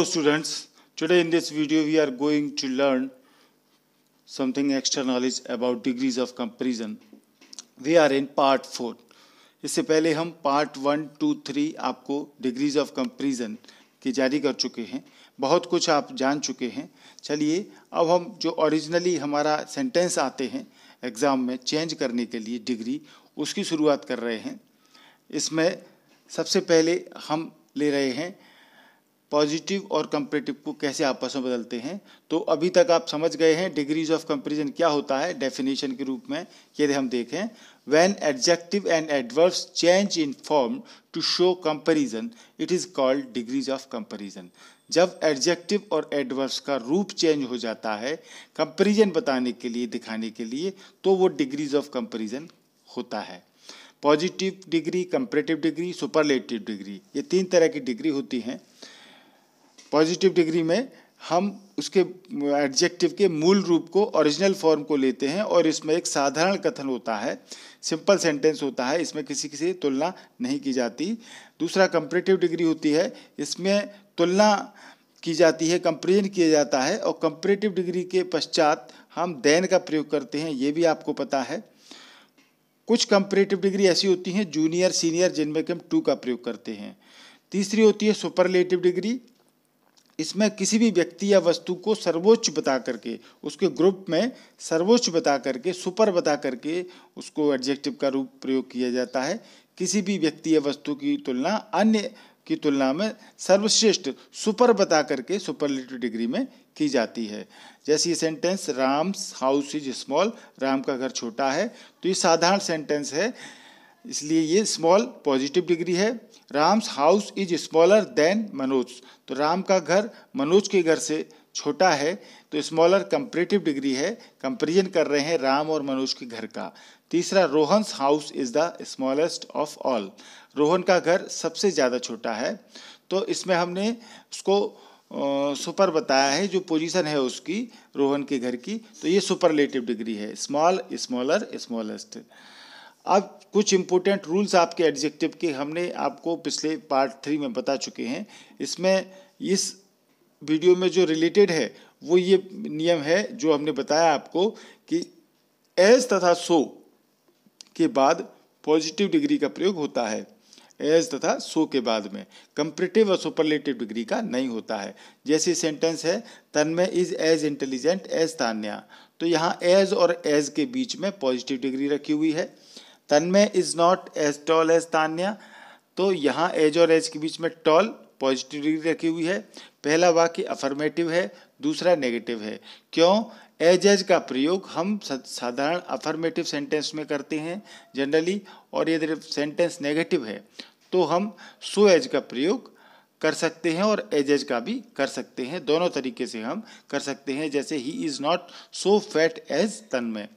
Hello students, today in this video we are going to learn something extra knowledge about degrees of comparison. We are in part 4. इससे पहले हम part 1, 2, 3 आपको degrees of comparison की जारी कर चुके हैं। बहुत कुछ आप जान चुके हैं। चलिए अब हम जो ओरिजिनली हमारा सेंटेंस आते हैं एग्ज़ाम में चेंज करने के लिए डिग्री, उसकी शुरुआत कर रहे हैं। इसमें सबसे पहले हम ले रहे हैं पॉजिटिव और कंपैरेटिव को कैसे आपस में बदलते हैं। तो अभी तक आप समझ गए हैं डिग्रीज ऑफ कंपैरिजन क्या होता है डेफिनेशन के रूप में। यदि हम देखें, when adjective and adverbs change in form to show comparison it is called degrees of comparison. जब एडजेक्टिव और एडवर्ब्स का रूप चेंज हो जाता है कंपैरिजन बताने के लिए, दिखाने के लिए, तो वो डिग्रीज ऑफ कंपैरिजन होता है। Positive degree, comparative degree, superlative degree, ये 3 तरह की डिग्री होती हैं। पॉजिटिव डिग्री में हम उसके एडजेक्टिव के मूल रूप को, ओरिजिनल फॉर्म को लेते हैं और इसमें एक साधारण कथन होता है, सिंपल सेंटेंस होता है, इसमें किसी से तुलना नहीं की जाती। दूसरा कंपैरेटिव डिग्री होती है, इसमें तुलना की जाती है, कंपैरिजन किया जाता है और कंपैरेटिव डिग्री के पश्चात हम देन का प्रयोग करते हैं, ये भी आपको पता है। कुछ कंपैरेटिव डिग्री ऐसी होती हैं जूनियर सीनियर जिनमें कि हम टू का प्रयोग करते हैं। तीसरी होती है सुपरलेटिव डिग्री, इसमें किसी भी व्यक्ति या वस्तु को सर्वोच्च बता करके, उसके ग्रुप में सर्वोच्च बता करके, सुपर बता करके उसको एडजेक्टिव का रूप प्रयोग किया जाता है। किसी भी व्यक्ति या वस्तु की तुलना अन्य की तुलना में सर्वश्रेष्ठ सुपर बता करके सुपरलेटिव डिग्री में की जाती है। जैसे ये sentence, Ram's house is small, Ram का घर छोटा है, तो ये साधारण सेंटेंस है, इसलिए ये स्मॉल पॉजिटिव डिग्री है। Ram's house is smaller than Manoj, तो राम का घर मनोज के घर से छोटा है, तो स्मॉलर कंपैरेटिव डिग्री है, कंपैरिजन कर रहे हैं राम और मनोज के घर का। तीसरा, Rohan's house is the smallest of all, Rohan का घर सबसे ज़्यादा छोटा है, तो इसमें हमने उसको सुपर बताया है, जो पोजीशन है उसकी रोहन के घर की, तो ये सुपरलेटिव डिग्री है, स्मॉल, स्मॉलर, स्मॉलेस्ट। अब कुछ इम्पोर्टेंट रूल्स आपके एडजेक्टिव के हमने आपको पिछले पार्ट 3 में बता चुके हैं। इसमें इस वीडियो में जो रिलेटेड है वो ये नियम है जो हमने बताया आपको कि एज तथा सो के बाद पॉजिटिव डिग्री का प्रयोग होता है, एज तथा सो के बाद में। कंपैरेटिव और सुपरलेटिव डिग्री का नहीं होता है। जैसे सेंटेंस है, Tanmay is as intelligent as Tanya, तो यहाँ एज और एज के बीच में पॉजिटिव डिग्री रखी हुई है। Tanmay is not as tall as Tanya, तो यहाँ एज और एज के बीच में टॉल पॉजिटिव डिग्री रखी हुई है। पहला वाक्य अफर्मेटिव है, दूसरा नेगेटिव है। क्यों? एज का प्रयोग हम साधारण अफर्मेटिव सेंटेंस में करते हैं जनरली, और यदि सेंटेंस नेगेटिव है तो हम सो एज का प्रयोग कर सकते हैं और एज का भी कर सकते हैं। दोनों तरीके से हम कर सकते हैं। जैसे he is not so fat as Tanmay,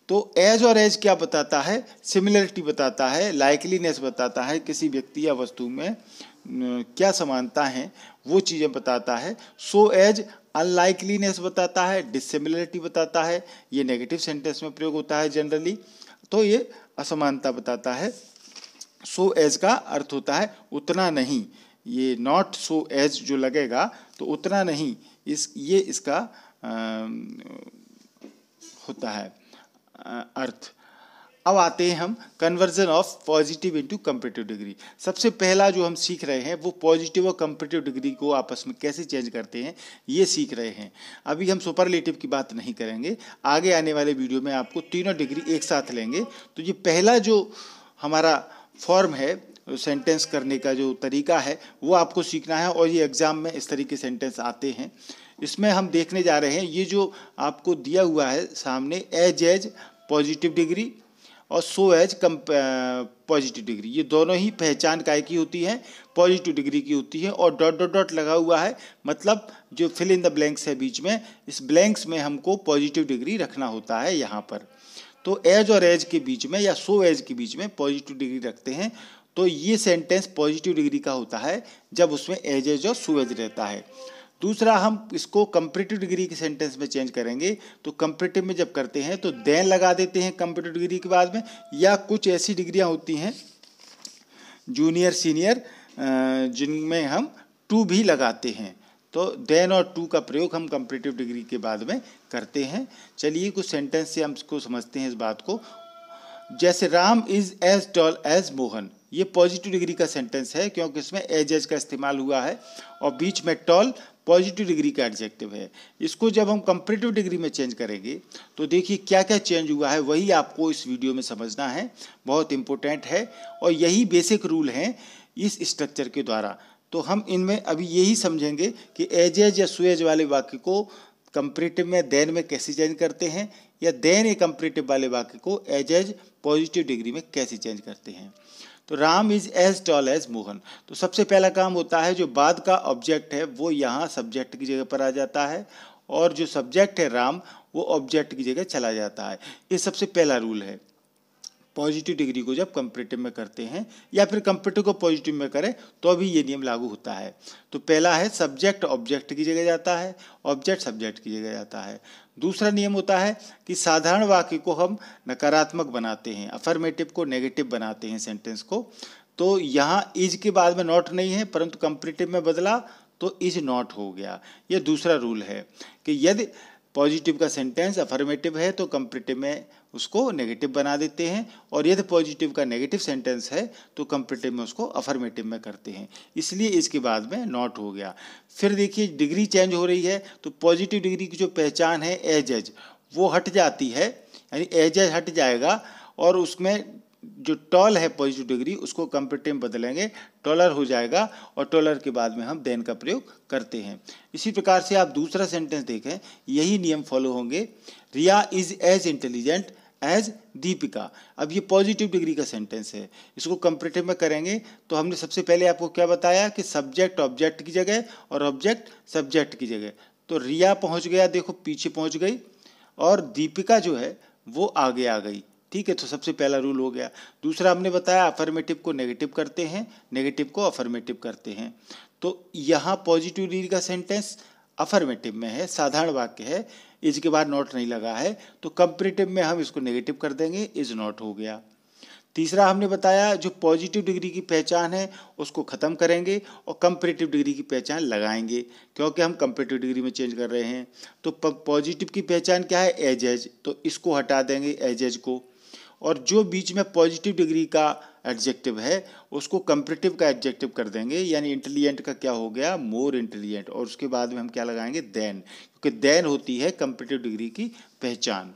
तो एज और एज क्या बताता है? सिमिलरिटी बताता है, लाइकलीनेस बताता है, किसी व्यक्ति या वस्तु में क्या समानता है वो चीज़ें बताता है। सो एज अनलाइकलीनेस बताता है, डिसिमिलरिटी बताता है, ये नेगेटिव सेंटेंस में प्रयोग होता है जनरली, तो ये असमानता बताता है। सो एज का अर्थ होता है उतना नहीं, ये नॉट सो एज जो लगेगा तो उतना नहीं, ये इसका होता है अर्थ। अब आते हैं हम conversion of positive into comparative degree. सबसे पहला जो हम सीख रहे हैं वो पॉजिटिव और कंपैरेटिव डिग्री को आपस में कैसे चेंज करते हैं ये सीख रहे हैं। अभी हम सुपरलेटिव की बात नहीं करेंगे, आगे आने वाले वीडियो में आपको तीनों डिग्री एक साथ लेंगे। तो ये पहला जो हमारा फॉर्म है, सेंटेंस करने का जो तरीका है वो आपको सीखना है, और ये एग्ज़ाम में इस तरीके सेंटेंस आते हैं। इसमें हम देखने जा रहे हैं, ये जो आपको दिया हुआ है सामने, एज पॉजिटिव डिग्री और सो एज पॉजिटिव डिग्री, ये दोनों ही पहचान काय की होती है, पॉजिटिव डिग्री की होती है। और डॉट डॉट डॉट लगा हुआ है, मतलब जो फिल इन द ब्लैंक्स है बीच में, इस ब्लैंक्स में हमको पॉजिटिव डिग्री रखना होता है यहाँ पर। तो एज और एज के बीच में या सो एज के बीच में पॉजिटिव डिग्री रखते हैं, तो ये सेंटेंस पॉजिटिव डिग्री का होता है जब उसमें एज और सो एज रहता है। दूसरा, हम इसको कंपैरेटिव डिग्री के सेंटेंस में चेंज करेंगे, तो कंपैरेटिव में जब करते हैं तो देन लगा देते हैं कंपैरेटिव डिग्री के बाद में, या कुछ ऐसी डिग्रियां होती हैं जूनियर सीनियर जिनमें हम टू भी लगाते हैं। तो देन और टू का प्रयोग हम कंपैरेटिव डिग्री के बाद में करते हैं। चलिए कुछ सेंटेंस से हम इसको समझते हैं इस बात को। जैसे Ram is as tall as Mohan, ये पॉजिटिव डिग्री का सेंटेंस है क्योंकि इसमें एज का इस्तेमाल हुआ है और बीच में टॉल पॉजिटिव डिग्री का एडजेक्टिव है। इसको जब हम कंपैरेटिव डिग्री में चेंज करेंगे तो देखिए क्या क्या चेंज हुआ है, वही आपको इस वीडियो में समझना है, बहुत इंपॉर्टेंट है और यही बेसिक रूल हैं इस स्ट्रक्चर के द्वारा। तो हम इनमें अभी यही समझेंगे कि एज या सो एज वाले वाक्य को कंपैरेटिव में देन में कैसे चेंज करते हैं, या देन ए कंपैरेटिव वाले वाक्य को एज पॉजिटिव डिग्री में कैसे चेंज करते हैं। तो Ram is as tall as Mohan, तो सबसे पहला काम होता है जो बाद का ऑब्जेक्ट है वो यहाँ सब्जेक्ट की जगह पर आ जाता है और जो सब्जेक्ट है राम वो ऑब्जेक्ट की जगह चला जाता है। ये सबसे पहला रूल है। पॉजिटिव डिग्री को जब कंपैरेटिव में करते हैं या फिर कंपैरेटिव को पॉजिटिव में करें तो अभी ये नियम लागू होता है। तो पहला है सब्जेक्ट ऑब्जेक्ट की जगह जाता है, ऑब्जेक्ट सब्जेक्ट की जगह जाता है। दूसरा नियम होता है कि साधारण वाक्य को हम नकारात्मक बनाते हैं, अफर्मेटिव को नेगेटिव बनाते हैं सेंटेंस को। तो यहाँ इज के बाद में नॉट नहीं है परंतु कंपैरेटिव में बदला तो इज नॉट हो गया। ये दूसरा रूल है कि यदि पॉजिटिव का सेंटेंस अफर्मेटिव है तो कंपैरेटिव में उसको नेगेटिव बना देते हैं और यदि पॉजिटिव का नेगेटिव सेंटेंस है तो कंपैरेटिव में उसको अफर्मेटिव में करते हैं, इसलिए इसके बाद में नॉट हो गया। फिर देखिए डिग्री चेंज हो रही है तो पॉजिटिव डिग्री की जो पहचान है एज वो हट जाती है, यानी एज हट जाएगा और उसमें जो टॉल है पॉजिटिव डिग्री उसको कंपैरेटिव में बदलेंगे, टॉलर हो जाएगा और टॉलर के बाद में हम देन का प्रयोग करते हैं। इसी प्रकार से आप दूसरा सेंटेंस देखें, यही नियम फॉलो होंगे। Riya is as intelligent as Deepika. अब ये पॉजिटिव डिग्री का सेंटेंस है, इसको कंपैरेटिव में करेंगे तो हमने सबसे पहले आपको क्या बताया कि सब्जेक्ट ऑब्जेक्ट की जगह और ऑब्जेक्ट सब्जेक्ट की जगह। तो रिया पहुंच गया, देखो पीछे पहुंच गई और दीपिका जो है वो आगे आ गई। ठीक है, तो सबसे पहला रूल हो गया। दूसरा हमने बताया अफर्मेटिव को नेगेटिव करते हैं, नेगेटिव को अफर्मेटिव करते हैं। तो यहाँ पॉजिटिव डिग्री का सेंटेंस अफर्मेटिव में है, साधारण वाक्य है, इज के बाद नॉट नहीं लगा है, तो कंपैरेटिव में हम इसको नेगेटिव कर देंगे, इज नॉट हो गया। तीसरा हमने बताया जो पॉजिटिव डिग्री की पहचान है उसको ख़त्म करेंगे और कंपैरेटिव डिग्री की पहचान लगाएंगे क्योंकि हम कंपैरेटिव डिग्री में चेंज कर रहे हैं। तो पॉजिटिव की पहचान क्या है एज, तो इसको हटा देंगे एज को, और जो बीच में पॉजिटिव डिग्री का एडजेक्टिव है उसको कंपैरेटिव का एडजेक्टिव कर देंगे, यानी इंटेलिजेंट का क्या हो गया मोर इंटेलिजेंट, और उसके बाद में हम क्या लगाएंगे देन, क्योंकि देन होती है कंपैरेटिव डिग्री की पहचान।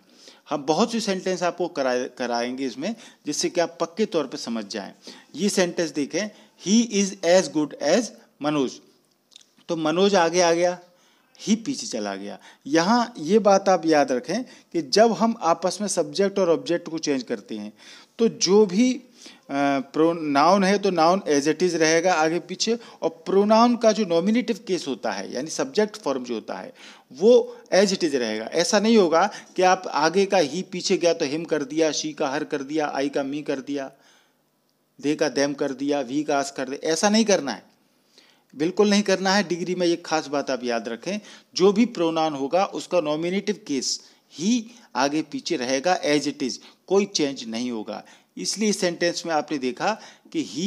हम बहुत सी सेंटेंस आपको कराएंगे इसमें जिससे कि आप पक्के तौर पे समझ जाएं। ये सेंटेंस देखें, he is as good as Manoj, तो मनोज आगे आ गया, ही पीछे चला गया। यहाँ ये बात आप याद रखें कि जब हम आपस में सब्जेक्ट और ऑब्जेक्ट को चेंज करते हैं तो जो भी प्रोनाउन है तो नाउन एज इट इज़ रहेगा आगे पीछे, और प्रोनाउन का जो नॉमिनेटिव केस होता है यानी सब्जेक्ट फॉर्म जो होता है वो एज इट इज़ रहेगा। ऐसा नहीं होगा कि आप आगे का ही पीछे गया तो हिम कर दिया, शी का हर कर दिया, आई का मी कर दिया, दे का देम कर दिया, वी का आस कर दिया, ऐसा नहीं करना है, बिल्कुल नहीं करना है। डिग्री में एक खास बात आप याद रखें, जो भी प्रोनाउन होगा उसका नॉमिनेटिव केस ही आगे पीछे रहेगा एज इट इज़, कोई चेंज नहीं होगा। इसलिए इस सेंटेंस में आपने देखा कि ही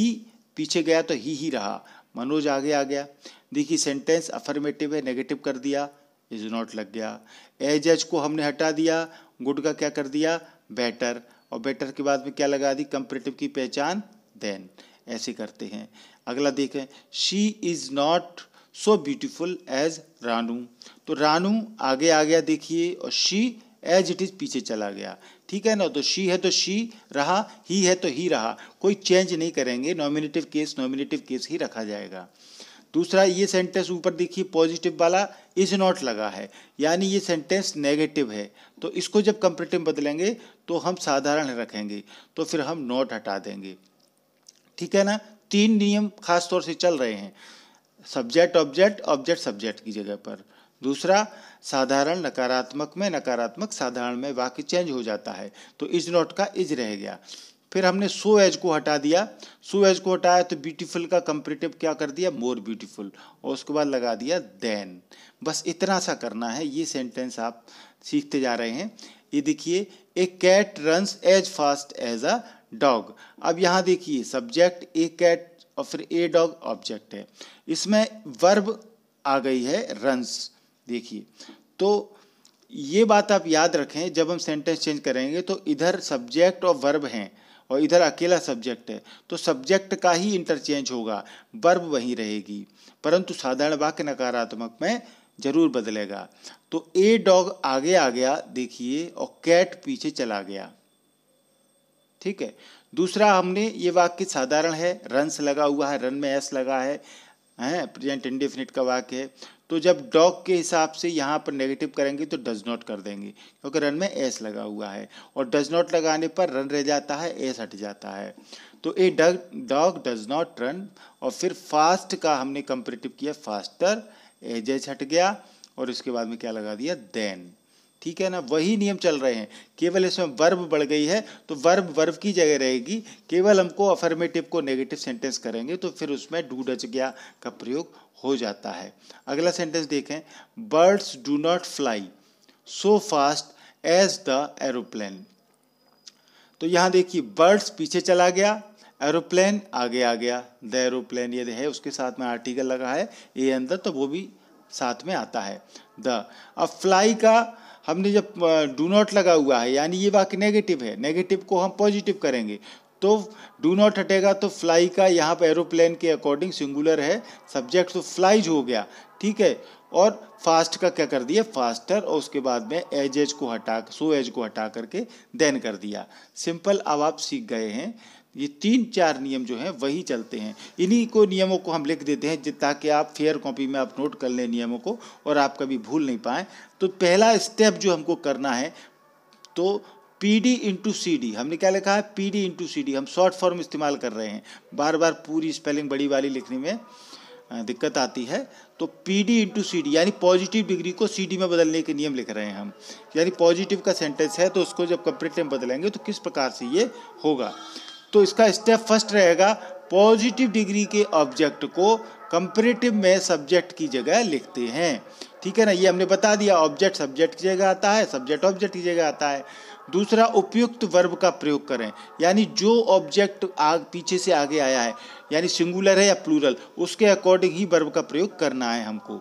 पीछे गया तो ही रहा, मनोज आगे आ गया। देखिए सेंटेंस अफर्मेटिव है, नेगेटिव कर दिया, इज नॉट लग गया। एज को हमने हटा दिया, गुड का क्या कर दिया बेटर, और बेटर के बाद में क्या लगा दी कंपैरेटिव की पहचान देन। ऐसे करते हैं। अगला देखें, she is not so beautiful as Ranu, तो रानू आगे आ गया देखिए, और शी एज इट इज़ पीछे चला गया। ठीक है ना, तो शी है तो शी रहा, ही है तो ही रहा, कोई चेंज नहीं करेंगे, नॉमिनेटिव केस ही रखा जाएगा। दूसरा ये सेंटेंस ऊपर देखिए पॉजिटिव वाला इज नॉट लगा है, यानी ये सेंटेंस नेगेटिव है, तो इसको जब कंपैरेटिव बदलेंगे तो हम साधारण रखेंगे, तो फिर हम नॉट हटा देंगे। ठीक है ना, तीन नियम खास तौर से चल रहे हैं, सब्जेक्ट ऑब्जेक्ट, ऑब्जेक्ट सब्जेक्ट की जगह पर। दूसरा साधारण नकारात्मक में, नकारात्मक साधारण में वाक्य चेंज हो जाता है, तो इज नॉट का इज रह गया। फिर हमने सो एज को हटा दिया, सो एज को हटाया तो ब्यूटीफुल का कंपैरेटिव क्या कर दिया मोर ब्यूटीफुल, और उसके बाद लगा दिया देन। बस इतना सा करना है, ये सेंटेंस आप सीखते जा रहे हैं। ये देखिए, a cat runs as fast as a dog. अब यहाँ देखिए सब्जेक्ट ए कैट और फिर ए डॉग ऑब्जेक्ट है। इसमें वर्ब आ गई है रन्स। देखिए, तो ये बात आप याद रखें, जब हम सेंटेंस चेंज करेंगे तो इधर सब्जेक्ट और वर्ब हैं और इधर अकेला सब्जेक्ट है, तो सब्जेक्ट का ही इंटरचेंज होगा, वर्ब वहीं रहेगी, परंतु साधारण वाक्य नकारात्मक में जरूर बदलेगा। तो ए डॉग आगे आ गया देखिए, और कैट पीछे चला गया। ठीक है। दूसरा, हमने ये वाक्य साधारण है, रन्स लगा हुआ है, रन में एस लगा है, प्रेजेंट इंडेफिनिट का वाक्य है, तो जब डॉग के हिसाब से यहाँ पर नेगेटिव करेंगे तो डज नॉट कर देंगे, क्योंकि रन में एस लगा हुआ है, और डज नॉट लगाने पर रन रह जाता है, एस हट जाता है। तो a dog does not run, और फिर फास्ट का हमने कंपेरेटिव किया, फास्टर, एज हट गया, और इसके बाद में क्या लगा दिया, देन। ठीक है ना, वही नियम चल रहे हैं, केवल इसमें वर्ब बढ़ गई है, तो वर्ब की जगह रहेगी, केवल हमको अफर्मेटिव को नेगेटिव सेंटेंस करेंगे तो फिर उसमें डू डज गया का प्रयोग हो जाता है। अगला सेंटेंस देखें, birds do not fly so fast as the aeroplane. तो यहाँ देखिए, बर्ड्स पीछे चला गया, एरोप्लेन आगे आ गया, द एरोप्लेन यदि है उसके साथ में आर्टिकल लगा है ए अंदर, तो वो भी साथ में आता है द। अब फ्लाई का हमने जब डू नॉट लगा हुआ है, यानी ये वाक्य नेगेटिव है, नेगेटिव को हम पॉजिटिव करेंगे, तो डू नॉट हटेगा, तो फ्लाई का यहाँ पर एरोप्लेन के अकॉर्डिंग सिंगुलर है, सब्जेक्ट तो फ्लाइज हो गया। ठीक है, और फास्ट का क्या कर दिया, फास्टर, और उसके बाद में एज को हटा, सो एज को हटा करके देन कर दिया। सिंपल, अब आप सीख गए हैं। ये 3-4 नियम जो हैं वही चलते हैं, इन्हीं को नियमों को हम लिख देते हैं ताकि आप फेयर कॉपी में आप नोट कर लें नियमों को और आप कभी भूल नहीं पाएँ। तो पहला स्टेप जो हमको करना है, तो PD इंटू CD, हमने क्या लिखा है, PD इंटू CD, हम शॉर्ट फॉर्म इस्तेमाल कर रहे हैं, बार बार पूरी स्पेलिंग बड़ी वाली लिखने में दिक्कत आती है। तो PD इंटू CD, यानी पॉजिटिव डिग्री को CD में बदलने के नियम लिख रहे हैं हम, यानी पॉजिटिव का सेंटेंस है तो उसको जब कंपेरेटिव में बदलेंगे तो किस प्रकार से ये होगा। तो इसका स्टेप फर्स्ट रहेगा, पॉजिटिव डिग्री के ऑब्जेक्ट को कंपेरेटिव में सब्जेक्ट की जगह लिखते हैं। ठीक है ना, ये हमने बता दिया, ऑब्जेक्ट सब्जेक्ट की जगह आता है, सब्जेक्ट ऑब्जेक्ट की जगह आता है। दूसरा, उपयुक्त वर्ब का प्रयोग करें, यानी जो ऑब्जेक्ट पीछे से आगे आया है, यानी सिंगुलर है या प्लूरल, उसके अकॉर्डिंग ही वर्ब का प्रयोग करना है हमको।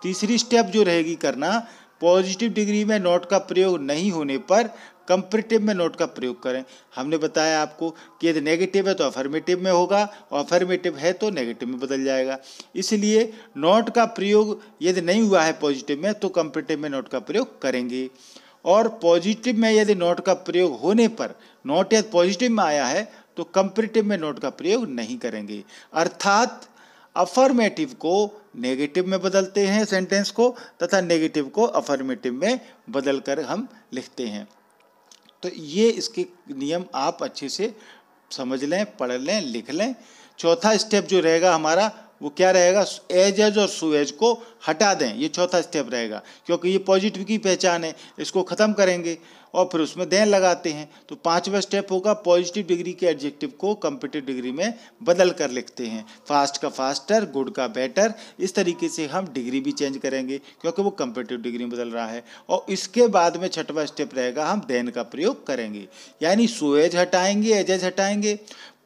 तीसरी स्टेप जो रहेगी करना, पॉजिटिव डिग्री में नॉट का प्रयोग नहीं होने पर कंपेरेटिव में नोट का प्रयोग करें। हमने बताया आपको कि यदि नेगेटिव है तो अफर्मेटिव में होगा, और अफर्मेटिव है तो नेगेटिव में बदल जाएगा। इसलिए नोट का प्रयोग यदि नहीं हुआ है पॉजिटिव में तो कंपेरेटिव में नोट का प्रयोग करेंगे, और पॉजिटिव में यदि नोट का प्रयोग होने पर, नोट यदि पॉजिटिव में आया है तो कंपेरेटिव में नोट का प्रयोग नहीं करेंगे। अर्थात अफर्मेटिव को नेगेटिव में बदलते हैं सेंटेंस को, तथा नेगेटिव को अफर्मेटिव में बदलकर हम लिखते हैं। तो ये इसके नियम आप अच्छे से समझ लें, पढ़ लें, लिख लें। चौथा स्टेप जो रहेगा हमारा वो क्या रहेगा, एज और सो एज को हटा दें, ये चौथा स्टेप रहेगा, क्योंकि ये पॉजिटिव की पहचान है, इसको ख़त्म करेंगे और फिर उसमें देन लगाते हैं। तो पांचवा स्टेप होगा, पॉजिटिव डिग्री के एडजेक्टिव को कंपेरेटिव डिग्री में बदल कर लिखते हैं, फास्ट का फास्टर, गुड का बेटर, इस तरीके से हम डिग्री भी चेंज करेंगे क्योंकि वो कंपेरेटिव डिग्री में बदल रहा है। और इसके बाद में छठवां स्टेप रहेगा, हम देन का प्रयोग करेंगे, यानी सो एज हटाएंगे, एज हटाएंगे,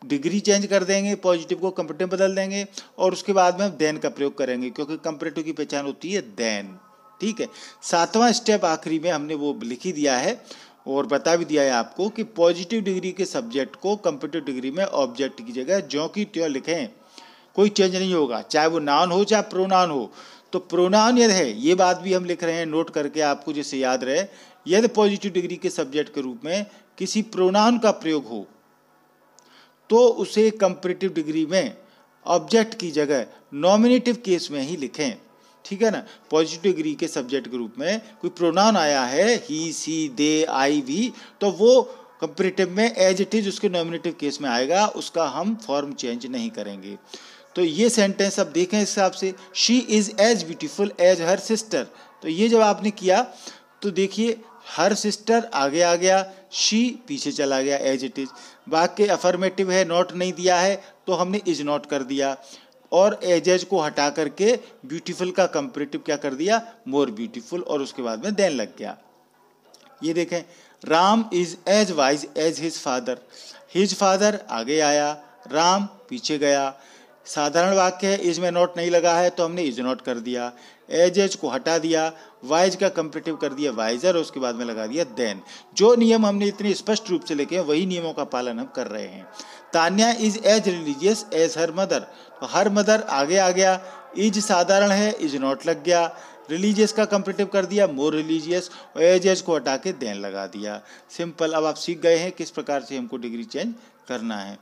डिग्री चेंज कर देंगे, पॉजिटिव को कंपेरेटिव बदल देंगे, और उसके बाद में देन का प्रयोग करेंगे क्योंकि कंपेरेटिव की पहचान होती है देन। ठीक है, सातवां स्टेप आखिरी में हमने वो लिख ही दिया है और बता भी दिया है आपको कि पॉजिटिव डिग्री के सब्जेक्ट को कंपेरेटिव डिग्री में ऑब्जेक्ट की जगह ज्यों की त्यों लिखें, कोई चेंज नहीं होगा, चाहे वो नाउन हो चाहे प्रोनाउन हो। तो प्रोनाउन यदि है, ये बात भी हम लिख रहे हैं नोट करके आपको जिससे याद रहे, यदि पॉजिटिव डिग्री के सब्जेक्ट के रूप में किसी प्रोनाउन का प्रयोग हो तो उसे कंपेरेटिव डिग्री में ऑब्जेक्ट की जगह नॉमिनेटिव केस में ही लिखें। ठीक है ना, पॉजिटिव डिग्री के सब्जेक्ट के रूप में कोई प्रोनाउन आया है, ही, सी, दे, आई, वी, तो वो कंपेरेटिव में एज इट इज उसके नॉमिनेटिव केस में आएगा, उसका हम फॉर्म चेंज नहीं करेंगे। तो ये सेंटेंस अब देखें इस हिसाब से, she is as beautiful as her sister, तो ये जब आपने किया तो देखिए हर सिस्टर आगे आ गया, शी पीछे चला गया एज इट इज। वाक्य अफर्मेटिव है, नॉट नहीं दिया है तो हमने इज नॉट कर दिया, और एज को हटा करके ब्यूटीफुल का कंपेरेटिव क्या कर दिया, मोर ब्यूटीफुल, और उसके बाद में देन लग गया। ये देखें, Ram is as wise as his father, his father आगे आया, राम पीछे गया, साधारण वाक्य है, इज में नॉट नहीं लगा है तो हमने इज नॉट कर दिया, एज को हटा दिया, वाइज का कंपेरेटिव कर दिया वाइजर, उसके बाद में लगा दिया देन। जो नियम हमने इतने स्पष्ट रूप से लिखे हैं वही नियमों का पालन हम कर रहे हैं। Tanya is as religious as her mother, तो हर मदर आगे आ गया, इज साधारण है, इज नॉट लग गया, रिलीजियस का कंपेरेटिव कर दिया मोर रिलीजियस, और एज को हटा के देन लगा दिया। सिंपल। अब आप सीख गए हैं किस प्रकार से हमको डिग्री चेंज करना है।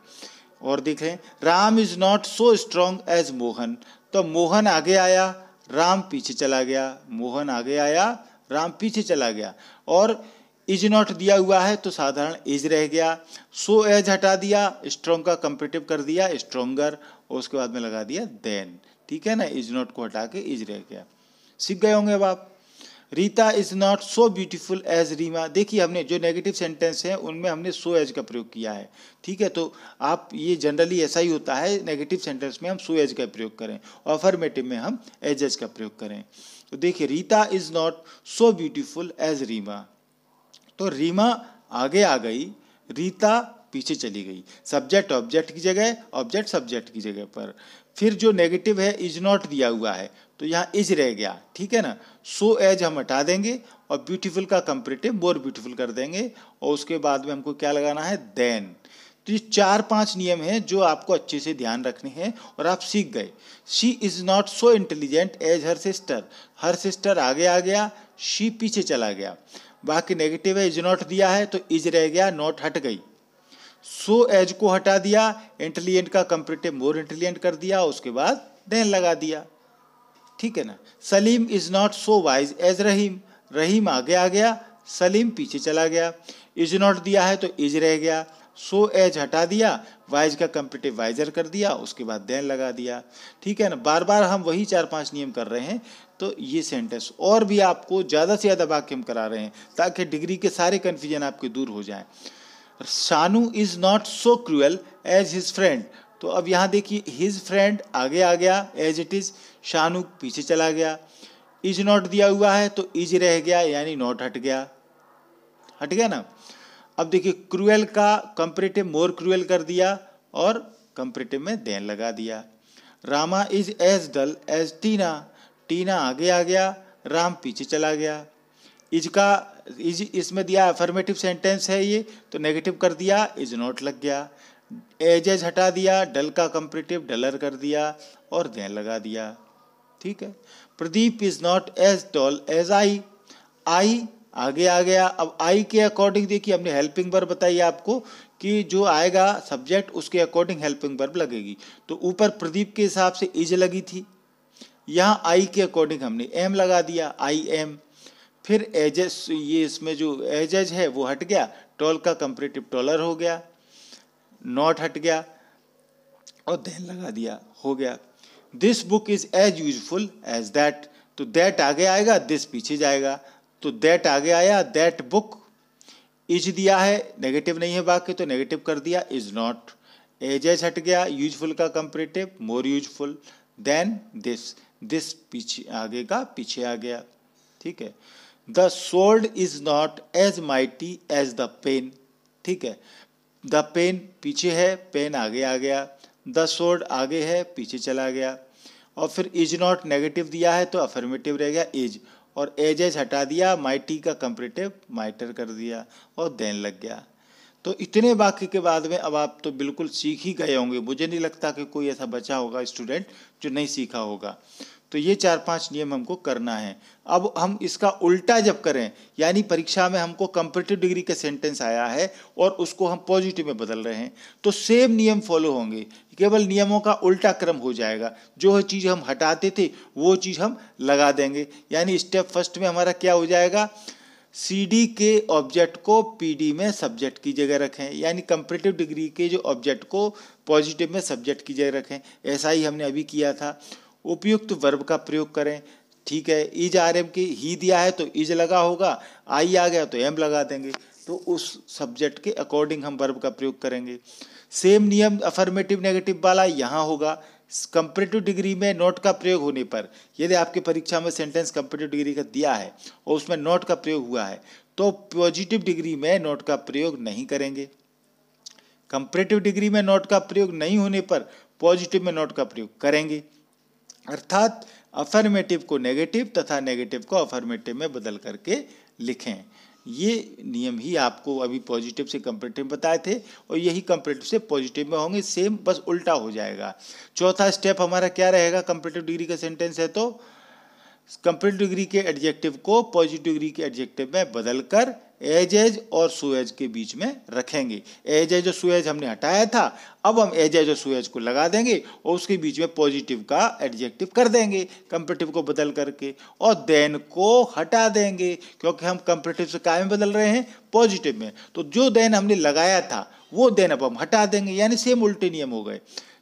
और देख रहे हैं, Ram is not so strong as Mohan, तो मोहन आगे आया, राम पीछे चला गया, मोहन आगे आया, राम पीछे चला गया, और इज नॉट दिया हुआ है तो साधारण इज रह गया, सो एज हटा दिया, स्ट्रॉन्ग का कंपेरेटिव कर दिया स्ट्रॉन्गर, और उसके बाद में लगा दिया देन। ठीक है ना, इज नॉट को हटा के इज रह गया। सीख गए होंगे अब आप। Rita is not so beautiful as Reema, देखिए हमने जो नेगेटिव सेंटेंस हैं उनमें हमने सो एज का प्रयोग किया है। ठीक है, तो आप ये जनरली ऐसा ही होता है, नेगेटिव सेंटेंस में हम सो एज का प्रयोग करें और अफर्मेटिव में हम एज का प्रयोग करें। तो देखिए, Rita is not so beautiful as Reema, तो रीमा आगे आ गई, रीता पीछे चली गई। सब्जेक्ट ऑब्जेक्ट की जगह, ऑब्जेक्ट सब्जेक्ट की जगह पर। फिर जो नेगेटिव है इज नॉट दिया हुआ है तो यहाँ इज रह गया। ठीक है ना, सो एज हम हटा देंगे और ब्यूटीफुल का कंपेरेटिव मोर ब्यूटीफुल कर देंगे, और उसके बाद में हमको क्या लगाना है देन। तो ये 4-5 नियम हैं जो आपको अच्छे से ध्यान रखने हैं और आप सीख गए। She is not so intelligent as her sister, her sister आगे आ गया, शी पीछे चला गया। बाकी नेगेटिव है, इज नॉट दिया है तो इज रह गया, नॉट हट गई। सो एज को हटा दिया, इंटेलिजेंट का कंपेरेटिव मोर इंटेलिजेंट कर दिया, उसके बाद देन लगा दिया। ठीक है ना। Salim is not so wise as Rahim, Rahim आगे आ गया, सलीम पीछे चला गया। इज नॉट दिया है तो इज रह गया, सो एज हटा दिया, वाइज का कंपेरेटिव वाइजर कर दिया, उसके बाद देन लगा दिया। ठीक है ना, बार बार हम वही 4-5 नियम कर रहे हैं। तो ये सेंटेंस और भी आपको ज़्यादा से ज़्यादा वाक्य हम करा रहे हैं ताकि डिग्री के सारे कन्फ्यूजन आपके दूर हो जाएं। Shanu is not so cruel as his friend, तो अब यहाँ देखिए हिज फ्रेंड आगे आ गया एज इट इज, शानू पीछे चला गया। इज नॉट दिया हुआ है तो इज रह गया, यानी नॉट हट गया, हट गया ना। अब देखिए क्रूएल का कंपेरेटिव मोर क्रूएल कर दिया और कंपेरेटिव में देन लगा दिया। Rama is as dull as Tina, Tina आगे आ गया, राम पीछे चला गया। इज इसमें दिया अफर्मेटिव सेंटेंस है ये, तो नेगेटिव कर दिया, इज नॉट लग गया। एज हटा दिया, डल का कंपेरेटिव डलर कर दिया और देन लगा दिया। ठीक है। Pradeep is not as tall as I, I आगे आ गया। अब आई के अकॉर्डिंग देखिए हमने हेल्पिंग वर्ब बताई आपको कि जो आएगा सब्जेक्ट उसके अकॉर्डिंग हेल्पिंग वर्ब लगेगी। तो ऊपर प्रदीप के हिसाब से इज लगी थी, यहाँ आई के अकॉर्डिंग हमने एम लगा दिया, आई एम। फिर एजेस, ये इसमें जो एजेज है वो हट गया, टॉल का कंपेरेटिव टॉलर हो गया, नॉट हट गया और देन लगा दिया, हो गया। This book is as useful as that, तो दैट आगे आएगा, दिस पीछे जाएगा, तो दैट आगे आया, दैट बुक। इज दिया है, नेगेटिव नहीं है वाक्य तो नेगेटिव कर दिया, इज नॉट। एजेज हट गया, यूजफुल का comparative more useful, than this, this पीछे आगे का पीछे आ गया। ठीक है। The sword is not as mighty as the pen, ठीक है। द पेन पीछे है, पेन आगे आ गया, द स्वॉर्ड आगे है, पीछे चला गया। और फिर इज नॉट नेगेटिव दिया है तो अफर्मेटिव रह गया इज, और एज हटा दिया, माइटी का कंपेरेटिव माइटर कर दिया और देन लग गया। तो इतने वाक्य के बाद में अब आप तो बिल्कुल सीख ही गए होंगे, मुझे नहीं लगता कि कोई ऐसा बचा होगा स्टूडेंट जो नहीं सीखा होगा। तो ये 4-5 नियम हमको करना है। अब हम इसका उल्टा जब करें, यानी परीक्षा में हमको कंपेरेटिव डिग्री का सेंटेंस आया है और उसको हम पॉजिटिव में बदल रहे हैं, तो सेम नियम फॉलो होंगे, केवल नियमों का उल्टा क्रम हो जाएगा। जो चीज़ हम हटाते थे वो चीज़ हम लगा देंगे। यानी स्टेप फर्स्ट में हमारा क्या हो जाएगा, CD के ऑब्जेक्ट को PD में सब्जेक्ट की जगह रखें, यानी कंपेरेटिव डिग्री के जो ऑब्जेक्ट को पॉजिटिव में सब्जेक्ट की जगह रखें। ऐसा ही हमने अभी किया था। उपयुक्त वर्ब का प्रयोग करें। ठीक है, इज RM की ही दिया है तो इज लगा होगा, आई आ गया तो एम लगा देंगे, तो उस सब्जेक्ट के अकॉर्डिंग हम वर्ब का प्रयोग करेंगे। सेम नियम अफर्मेटिव नेगेटिव वाला यहाँ होगा। कंपेरेटिव डिग्री में नॉट का प्रयोग होने पर, यदि आपके परीक्षा में सेंटेंस कंपेरेटिव डिग्री का दिया है और उसमें नॉट का प्रयोग हुआ है तो पॉजिटिव डिग्री में नॉट का प्रयोग नहीं करेंगे। कंपेरेटिव डिग्री में नॉट का प्रयोग नहीं होने पर पॉजिटिव में नॉट का प्रयोग करेंगे, अर्थात अफर्मेटिव को नेगेटिव तथा नेगेटिव को अफर्मेटिव में बदल करके लिखें। ये नियम ही आपको अभी पॉजिटिव से कंपैरेटिव बताए थे और यही कंपैरेटिव से पॉजिटिव में होंगे, सेम बस उल्टा हो जाएगा। चौथा स्टेप हमारा क्या रहेगा, कंपैरेटिव डिग्री का सेंटेंस है तो कंपैरेटिव डिग्री के एडजेक्टिव को पॉजिटिव डिग्री के एडजेक्टिव में बदलकर एज और सो एज के बीच में रखेंगे। एज और सो एज हमने हटाया था, अब हम एज और सो एज को लगा देंगे और उसके बीच में पॉजिटिव का एडजेक्टिव कर देंगे कंपैरेटिव को बदल करके, और देन को हटा देंगे क्योंकि हम कंपैरेटिव से काय में बदल रहे हैं, पॉजिटिव में। तो जो देन हमने लगाया था वो देन अब हम हटा देंगे, यानी सेम उल्टे नियम हो गए।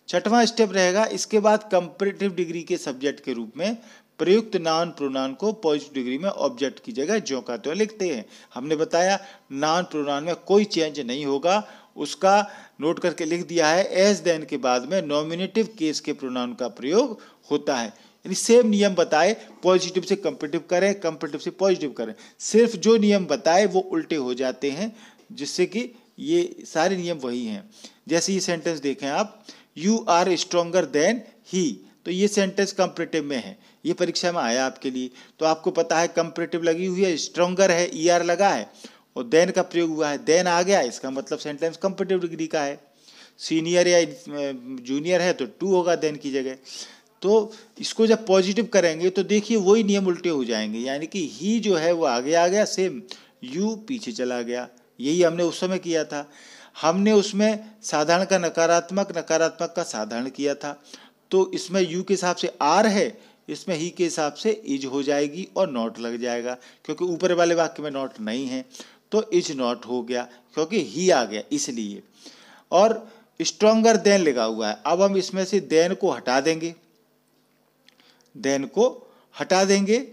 छठवां स्टेप रहेगा, इसके बाद कंपैरेटिव डिग्री के सब्जेक्ट के रूप में प्रयुक्त नाउन प्रोनाउन को पॉजिटिव डिग्री में ऑब्जेक्ट की जगह ज्यों का त्यों लिखते हैं। हमने बताया नाउन प्रोनाउन में कोई चेंज नहीं होगा, उसका नोट करके लिख दिया है। एज देन के बाद में नॉमिनेटिव केस के प्रोनाउन का प्रयोग होता है, यानी सेम नियम बताए, पॉजिटिव से कंपैरेटिव करें, कंपैरेटिव से पॉजिटिव करें, सिर्फ जो नियम बताए वो उल्टे हो जाते हैं, जिससे कि ये सारे नियम वही हैं। जैसे ये सेंटेंस देखें आप, you are stronger than he, तो ये सेंटेंस कंपैरेटिव में है, ये परीक्षा में आया आपके लिए। तो आपको पता है कंपैरेटिव लगी हुई है, स्ट्रोंगर है, ईआर लगा है और देन का प्रयोग हुआ है, देन आ गया, इसका मतलब सेंटेंस कंपैरेटिव डिग्री का है। सीनियर या जूनियर है तो टू होगा देन की जगह। तो इसको जब पॉजिटिव करेंगे तो देखिए वही नियम उल्टे हो जाएंगे, यानी कि ही जो है वो आगे आ गया, सेम यू पीछे चला गया। यही हमने उस समय किया था, हमने उसमें साधारण का नकारात्मक, नकारात्मक का साधारण किया था। तो इसमें यू के हिसाब से आर है, इसमें ही के हिसाब से इज हो जाएगी और नॉट लग जाएगा, क्योंकि ऊपर वाले वाक्य में नॉट नहीं है तो इज नॉट हो गया, क्योंकि ही आ गया इसलिए। और स्ट्रोंगर देन लगा हुआ है, अब हम इसमें से देन को हटा देंगे, देन को हटा देंगे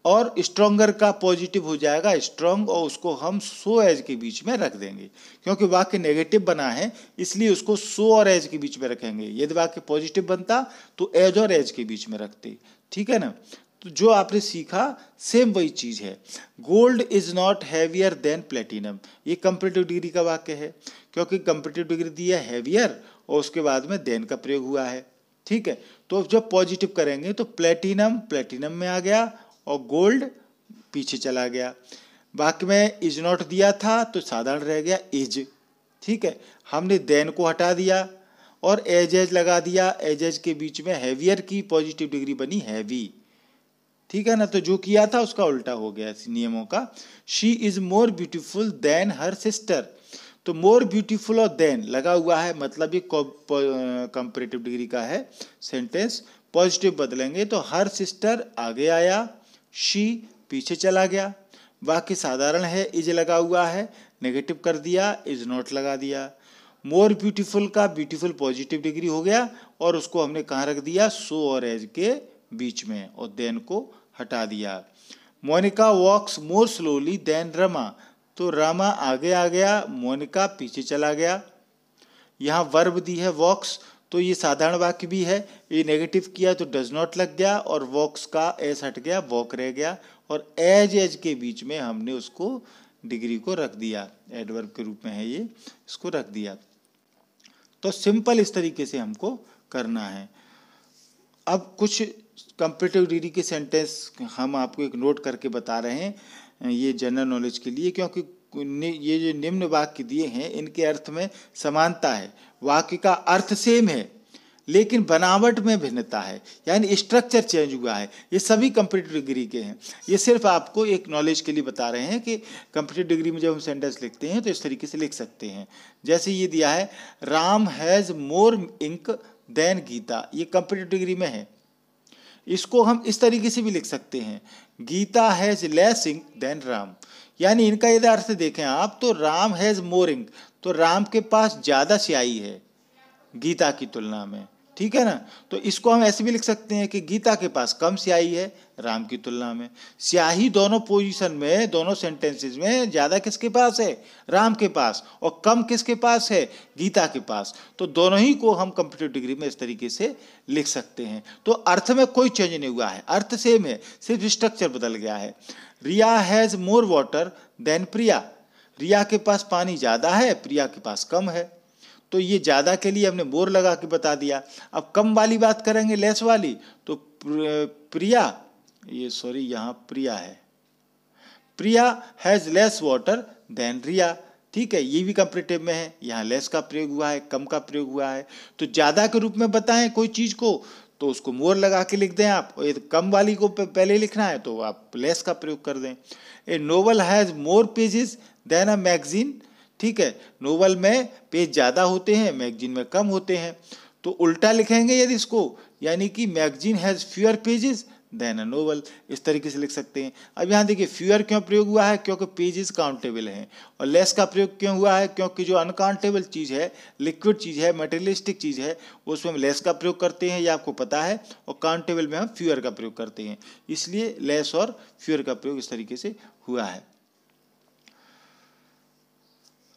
और स्ट्रोंगर का पॉजिटिव हो जाएगा स्ट्रोंग, और उसको हम सो एज के बीच में रख देंगे, क्योंकि वाक्य नेगेटिव बना है इसलिए उसको सो और एज के बीच में रखेंगे। यदि वाक्य पॉजिटिव बनता तो एज और एज के बीच में रखते, ठीक है ना। तो जो आपने सीखा सेम वही चीज है। Gold is not heavier than platinum, ये कंपैरेटिव डिग्री का वाक्य है, क्योंकि कंपैरेटिव डिग्री दी है हैवियर और उसके बाद में देन का प्रयोग हुआ है, ठीक है। तो जब पॉजिटिव करेंगे तो प्लेटिनम प्लेटिनम में आ गया और गोल्ड पीछे चला गया। वाक्य में इज नॉट दिया था तो साधारण रह गया इज, ठीक है। हमने देन को हटा दिया और एज लगा दिया, एज के बीच में हैवियर की पॉजिटिव डिग्री बनी हैवी, ठीक है ना। तो जो किया था उसका उल्टा हो गया नियमों का। She is more beautiful then her sister, तो मोर ब्यूटीफुल और देन लगा हुआ है, मतलब ये कंपैरेटिव डिग्री का है सेंटेंस। पॉजिटिव बदलेंगे तो हर सिस्टर आगे आया, शी पीछे चला गया। वाक्य साधारण है, इज लगा हुआ है, नेगेटिव कर दिया, इज नॉट लगा दिया। मोर ब्यूटीफुल का ब्यूटीफुल पॉजिटिव डिग्री हो गया और उसको हमने कहाँ रख दिया, सो और एज के बीच में, और देन को हटा दिया। मोनिका वॉक्स मोर स्लोली देन रमा, तो रमा आगे आ गया, मोनिका पीछे चला गया। यहाँ वर्ब दी है वॉक्स, तो ये साधारण वाक्य भी है, ये नेगेटिव किया तो डज नॉट लग गया और वॉक्स का एस हट गया, वॉक रह गया, और एज के बीच में हमने उसको डिग्री को रख दिया, एडवर्ब के रूप में है ये, इसको रख दिया। तो सिंपल इस तरीके से हमको करना है। अब कुछ कंपैरेटिव डिग्री के सेंटेंस हम आपको एक नोट करके बता रहे हैं, ये जनरल नॉलेज के लिए, क्योंकि ये जो निम्न वाक्य दिए हैं इनके अर्थ में समानता है, वाक्य का अर्थ सेम है लेकिन बनावट में भिन्नता है, यानी स्ट्रक्चर चेंज हुआ है। ये सभी कंपैरेटिव डिग्री के हैं, ये सिर्फ आपको एक नॉलेज के लिए बता रहे हैं कि कंपैरेटिव डिग्री में जब हम सेंटेंस लिखते हैं तो इस तरीके से लिख सकते हैं। जैसे ये दिया है, Ram has more ink than Gita, ये कंपैरेटिव डिग्री में है। इसको हम इस तरीके से भी लिख सकते हैं, Gita has less ink than Ram, यानी इनका यदि अर्थ देखें आप तो राम हैज़ मोर इंक, तो राम के पास ज़्यादा स्याही है गीता की तुलना में, ठीक है ना। तो इसको हम ऐसे भी लिख सकते हैं कि गीता के पास कम स्याही है राम की तुलना में। स्याही दोनों पोजीशन में, दोनों सेंटेंसेस में ज़्यादा किसके पास है, राम के पास, और कम किसके पास है, गीता के पास। तो दोनों ही को हम कंपैरेटिव डिग्री में इस तरीके से लिख सकते हैं। तो अर्थ में कोई चेंज नहीं हुआ है, अर्थ सेम है, सिर्फ स्ट्रक्चर बदल गया है। रिया हैज़ मोर वाटर देन प्रिया, रिया के पास पानी ज़्यादा है, प्रिया के पास कम है। तो ये ज़्यादा के लिए हमने मोर लगा के बता दिया। अब कम वाली बात करेंगे, लेस वाली, तो प्रिया, ये सॉरी यहाँ प्रिया है, प्रिया हैज़ लेस वाटर देन रिया। ठीक है, ये भी कंपेरेटिव में है, यहाँ लेस का प्रयोग हुआ है, कम का प्रयोग हुआ है। तो ज़्यादा के रूप में बताएं कोई चीज़ को तो उसको मोर लगा के लिख दें आप, और यदि कम वाली को पहले लिखना है तो आप लेस का प्रयोग कर दें। A novel has more pages than a magazine. ठीक है, नोवेल में पेज ज़्यादा होते हैं, मैगजीन में कम होते हैं। तो उल्टा लिखेंगे यदि इसको, यानी कि magazine has fewer pages than a novel, इस तरीके से लिख सकते हैं। अब यहाँ देखिए फ्यूअर क्यों प्रयोग हुआ है, क्योंकि पेजेस काउंटेबल हैं, और लेस का प्रयोग क्यों हुआ है, क्योंकि जो अनकाउंटेबल चीज़ है, लिक्विड चीज़ है, मटेरियलिस्टिक चीज़ है, उसमें हम लेस का प्रयोग करते हैं, ये आपको पता है, और काउंटेबल में हम फ्यूअर का प्रयोग करते हैं, इसलिए लेस और फ्यूअर का प्रयोग इस तरीके से हुआ है।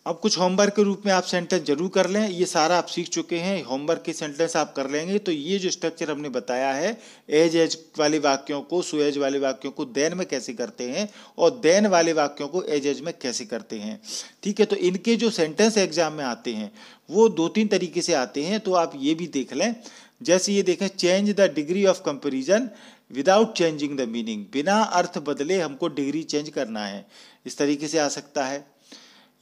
अब कुछ होमवर्क के रूप में आप सेंटेंस जरूर कर लें, ये सारा आप सीख चुके हैं, होमवर्क के सेंटेंस आप कर लेंगे। तो ये जो स्ट्रक्चर हमने बताया है, एज वाले वाक्यों को सो एज वाले वाक्यों को देन में कैसे करते हैं, और देन वाले वाक्यों को एज में कैसे करते हैं। ठीक है, तो इनके जो सेंटेंस एग्जाम में आते हैं वो 2-3 तरीके से आते हैं, तो आप ये भी देख लें। जैसे ये देखें, change the degree of comparison without changing the meaning, बिना अर्थ बदले हमको डिग्री चेंज करना है, इस तरीके से आ सकता है।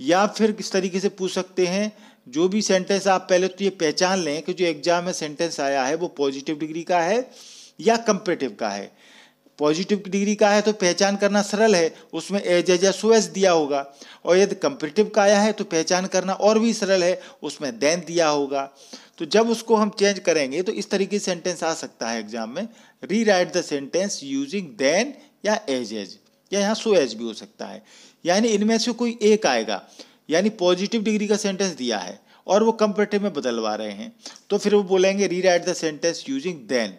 या फिर किस तरीके से पूछ सकते हैं, जो भी सेंटेंस आप पहले तो ये पहचान लें कि जो एग्जाम में सेंटेंस आया है वो पॉजिटिव डिग्री का है या कंपेरेटिव का है। पॉजिटिव डिग्री का है तो पहचान करना सरल है, उसमें एज या सो एज दिया होगा, और यदि कंपेरेटिव का आया है तो पहचान करना और भी सरल है, उसमें देन दिया होगा। तो जब उसको हम चेंज करेंगे तो इस तरीके से सेंटेंस आ सकता है एग्जाम में, rewrite the sentence using than या एज, या यहाँ सो एज भी हो सकता है। यानी इनमें से कोई एक आएगा, यानी पॉजिटिव डिग्री का सेंटेंस दिया है और वो कंपेरेटिव में बदलवा रहे हैं, तो फिर वो बोलेंगे rewrite the sentence using than.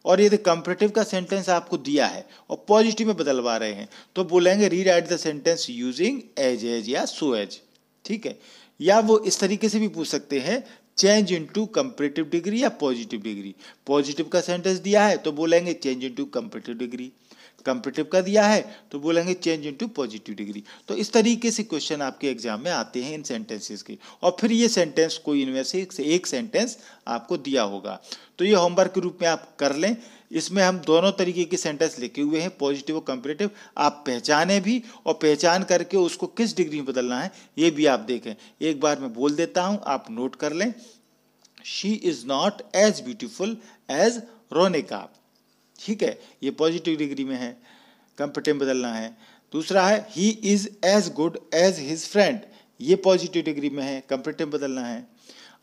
और यदि कंपेरेटिव का सेंटेंस आपको दिया है और पॉजिटिव में बदलवा रहे हैं तो बोलेंगे rewrite the sentence using as या सो एज। ठीक है, या वो इस तरीके से भी पूछ सकते हैं, चेंज इनटू कंपेरेटिव डिग्री या पॉजिटिव डिग्री। पॉजिटिव का सेंटेंस दिया है तो बोलेंगे change into comparative degree, comparative का दिया है तो बोलेंगे चेंज इनटू पॉजिटिव डिग्री। तो इस तरीके से क्वेश्चन आपके एग्जाम में आते हैं इन सेंटेंसेस के, और फिर ये सेंटेंस कोई इनमें से एक सेंटेंस आपको दिया होगा। तो ये होमवर्क के रूप में आप कर लें। इसमें हम दोनों तरीके के सेंटेंस लिखे हुए हैं, पॉजिटिव और कंपेरेटिव, आप पहचाने भी और पहचान करके उसको किस डिग्री में बदलना है ये भी आप देखें। एक बार मैं बोल देता हूँ, आप नोट कर लें। She is not as beautiful as Ronika. ठीक है, ये पॉजिटिव डिग्री में है, कंपेरेटिव बदलना है। दूसरा है, he is as good as his friend, ये पॉजिटिव डिग्री में है, कंपेरेटिव बदलना है।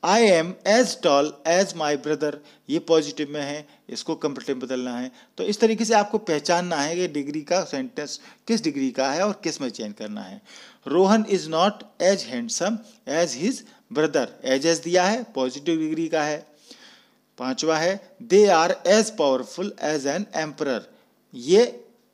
I am as tall as my brother, ये पॉजिटिव में है, इसको कंपेरेटिव बदलना है। तो इस तरीके से आपको पहचानना है कि डिग्री का सेंटेंस किस डिग्री का है और किस में चेंज करना है। Rohan is not as handsome as his brother, as दिया है, पॉजिटिव डिग्री का है। पांचवा है, they are as powerful as an emperor, ये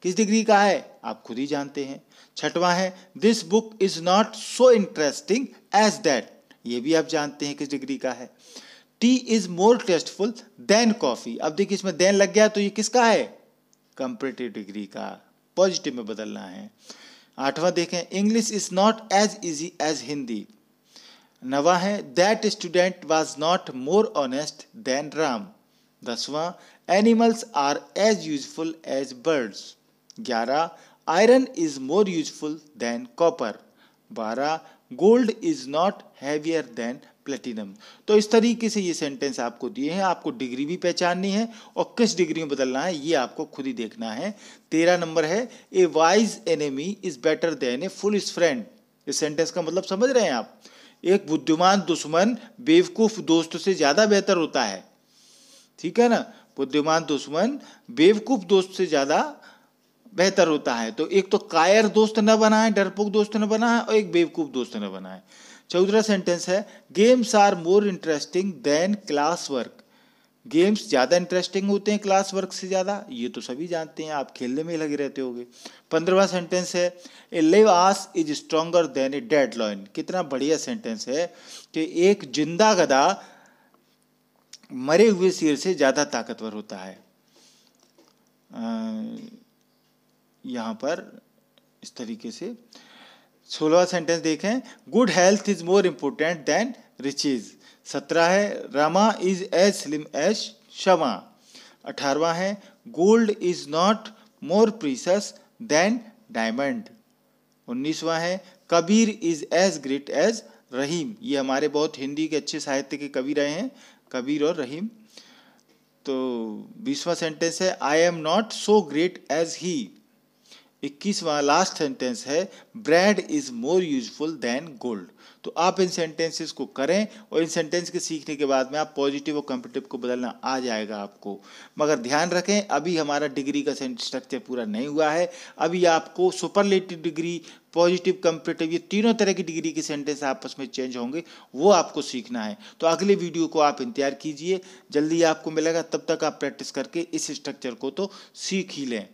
किस डिग्री का है आप खुद ही जानते हैं। छठवां है, this book is not so interesting as that, ये भी आप जानते हैं किस डिग्री का है। Tea is more tasteful than coffee, अब देखिए इसमें देन लग गया तो ये किसका है, कंपेरेटिव डिग्री का, पॉजिटिव में बदलना है। आठवां देखें, English is not as easy as Hindi. नवा है, that student was not more honest than Ram. 10वां, animals are as useful as birds. 11, iron is more useful than copper. 12, gold is not heavier than platinum. तो इस तरीके से ये sentence आपको दिए हैं, आपको डिग्री भी पहचाननी है और किस डिग्री में बदलना है ये आपको खुद ही देखना है। 13 नंबर है, ए wise enemy is better than A foolish friend. इस सेंटेंस का मतलब समझ रहे हैं आप, एक बुद्धिमान दुश्मन बेवकूफ दोस्त से ज्यादा बेहतर होता है। ठीक है ना, बुद्धिमान दुश्मन बेवकूफ दोस्त से ज्यादा बेहतर होता है। तो एक तो कायर दोस्त न बनाए, डरपोक दोस्त न बनाए, और एक बेवकूफ दोस्त न बनाए। 14वां सेंटेंस है, games are more interesting than class work. Games ज्यादा इंटरेस्टिंग होते हैं क्लास वर्क से ज्यादा, ये तो सभी जानते हैं, आप खेलने में लगे रहते होगे। 15वां सेंटेंस है, a live ass is stronger than a dead lion. कितना बढ़िया सेंटेंस है कि एक जिंदा गधा मरे हुए शेर से ज्यादा ताकतवर होता है। यहाँ पर इस तरीके से 16वां सेंटेंस देखें, good health is more important than riches. 17 है Rama is as slim as Shama. 18वां है gold is not more precious than diamond. 19वां है Kabir is as great as Rahim. ये हमारे बहुत हिंदी के अच्छे साहित्य के कवि रहे हैं, कबीर और रहीम। तो 20वां सेंटेंस है I am not so great as he. 21वां लास्ट सेंटेंस है bread is more useful than gold. तो आप इन सेंटेंसेस को करें और इन सेंटेंस के सीखने के बाद में आप पॉजिटिव और कॉम्पिटिटिव को बदलना आ जाएगा आपको। मगर ध्यान रखें अभी हमारा डिग्री का स्ट्रक्चर पूरा नहीं हुआ है। अभी आपको सुपरलेटिव डिग्री, पॉजिटिव, कॉम्पिटिटिव, ये तीनों तरह की डिग्री के सेंटेंस आपस में चेंज होंगे, वो आपको सीखना है। तो अगले वीडियो को आप इंतजार कीजिए, जल्दी आपको मिलेगा। तब तक आप प्रैक्टिस करके इस स्ट्रक्चर को तो सीख ही लें।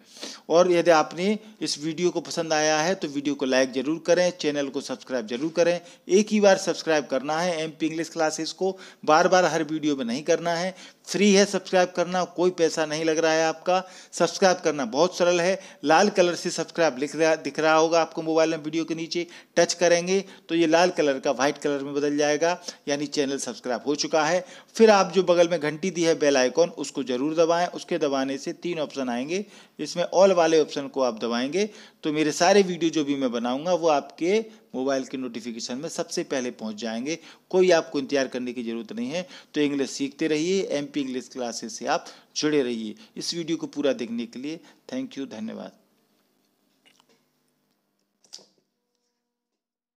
और यदि आपने इस वीडियो को पसंद आया है तो वीडियो को लाइक जरूर करें, चैनल को सब्सक्राइब जरूर करें। एक ही बार सब्सक्राइब करना है एमपी इंग्लिश क्लासेस को, बार बार हर वीडियो में नहीं करना है। फ्री है सब्सक्राइब करना, कोई पैसा नहीं लग रहा है आपका। सब्सक्राइब करना बहुत सरल है, लाल कलर से सब्सक्राइब दिख रहा होगा आपको मोबाइल में, वीडियो के नीचे टच करेंगे तो ये लाल कलर का व्हाइट कलर में बदल जाएगा, यानी चैनल सब्सक्राइब हो चुका है। फिर आप जो बगल में घंटी दी है बेल आइकॉन, उसको जरूर दबाएं। उसके दबाने से 3 ऑप्शन आएंगे, इसमें ऑल वाले ऑप्शन को आप दबाएंगे तो मेरे सारे वीडियो जो भी मैं बनाऊंगा वो आपके मोबाइल के नोटिफिकेशन में सबसे पहले पहुंच जाएंगे। कोई आपको इंतजार करने की जरूरत नहीं है। तो इंग्लिश सीखते रहिए, एमपी इंग्लिश क्लासेस से आप जुड़े रहिए। इस वीडियो को पूरा देखने के लिए थैंक यू, धन्यवाद।